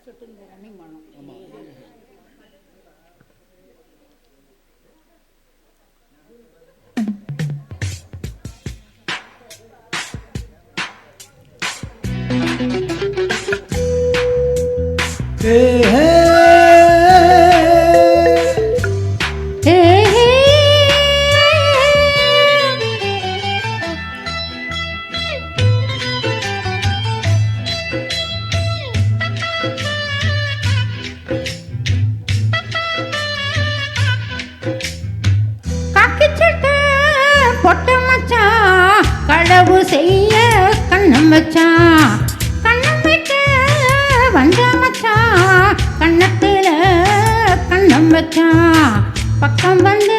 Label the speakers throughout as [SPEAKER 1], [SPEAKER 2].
[SPEAKER 1] Running பண்ணணும்.
[SPEAKER 2] களவு செய்ய கண்ணம் வச்சான், கண்ணம் வைக்க வந்த மச்சான், கண்ணத்தில கண்ணம் வச்சான். பக்கம் வந்து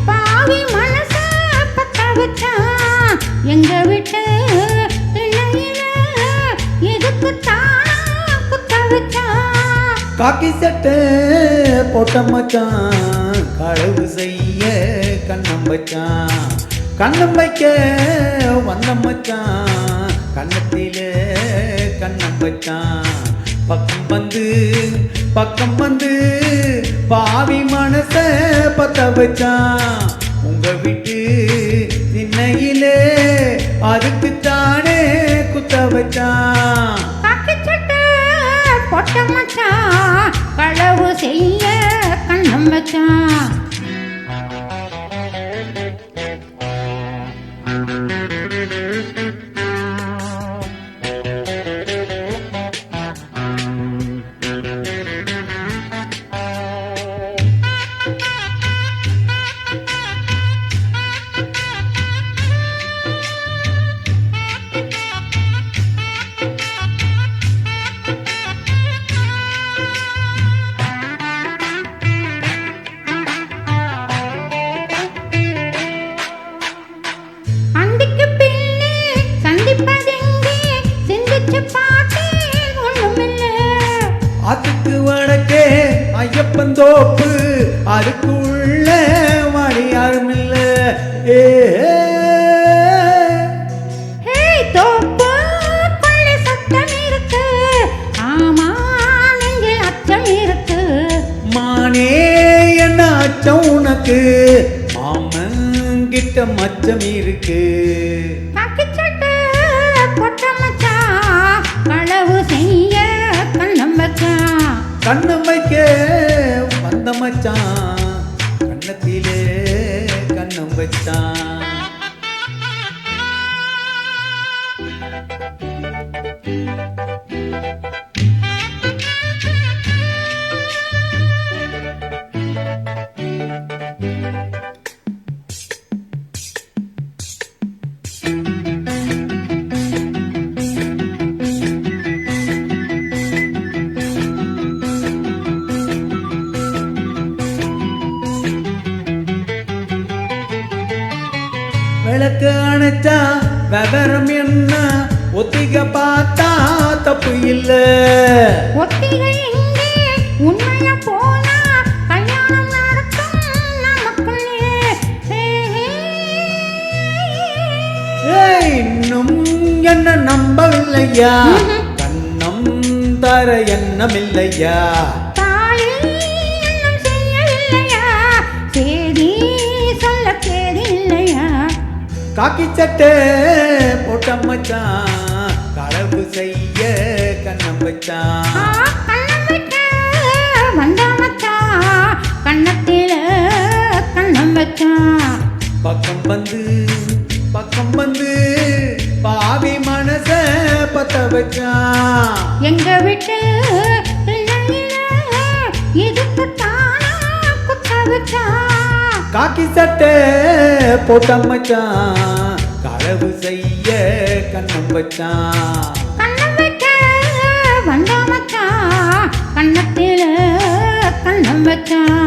[SPEAKER 2] பாவி மனச பத்த வச்சான். எங்க விட்டு திண்ணையில இதுக்குத்தான் குத்த வச்சான்.
[SPEAKER 3] காக்கி சட்டை போட்ட மச்சான், களவு செய்ய கண்ணம் வச்சான், கண்ணம் வைக்க வந்த மச்சான், கண்ணத்தில கண்ணம் வச்சான். பக்கம் வந்து பாவி மனச பத்த வச்சான். உங்க வீட்டு திண்ணையிலே அதுக்குத்தானே குத்த வச்சான்.
[SPEAKER 2] பொட்ட மச்சான் களவு செய்ய கண்ணம் வச்சான்.
[SPEAKER 3] அதுக்கு வடக்கே ஐயப்பன் தோப்பு, அதுக்கு உள்ள வாடி யாரும் இல்ல.
[SPEAKER 2] தோப்பு கொள்ளை சத்தம் இருக்கு, ஆமா நெஞ்சில் அச்சம் இருக்கு.
[SPEAKER 3] மானே என்ன அச்சம் உனக்கு, மாமன் கிட்ட மச்சம் இருக்கு.
[SPEAKER 2] களவு செய்ய கண்ணம் வச்சான்,
[SPEAKER 3] கண்ணம் வைக்க வந்த மச்சான், கண்ணத்திலே கண்ணம் வச்சான். விளக்கு அணைச்சா விவரம் என்ன, ஒத்திக பார்த்தா தப்பு இல்ல.
[SPEAKER 2] ஒத்திகை எங்கே உண்மைய போனா கல்யாணம் நடக்கும் நமக்குள்ளே.
[SPEAKER 3] இன்னும் என்ன நம்பவில்லையா, கண்ணம் தர எண்ணமில்லையா,
[SPEAKER 2] தாலி இன்னும் செய்யவில்லையா, சேதி சொல்ல கேதி இல்லையா.
[SPEAKER 3] காக்கி சட்டை போட்ட மச்சான், களவு செய்ய கண்ணம் வச்சான்.
[SPEAKER 2] கண்ணம் வைக்க வந்த மச்சான், கண்ணத்தில கண்ணம் வச்சான்.
[SPEAKER 3] பக்கம் வந்து பாவி மனச பத்த வச்சான்.
[SPEAKER 2] எங்க விட்டு இதுக்கு தானா குத்த வச்சான்.
[SPEAKER 3] காக்கி சட்டை போட்ட மச்சான், களவு செய்ய கண்ணம் வச்சான்.
[SPEAKER 2] கண்ணம் வைக்க வந்த மச்சான், கண்ணத்தில கண்ணம் வச்சான்.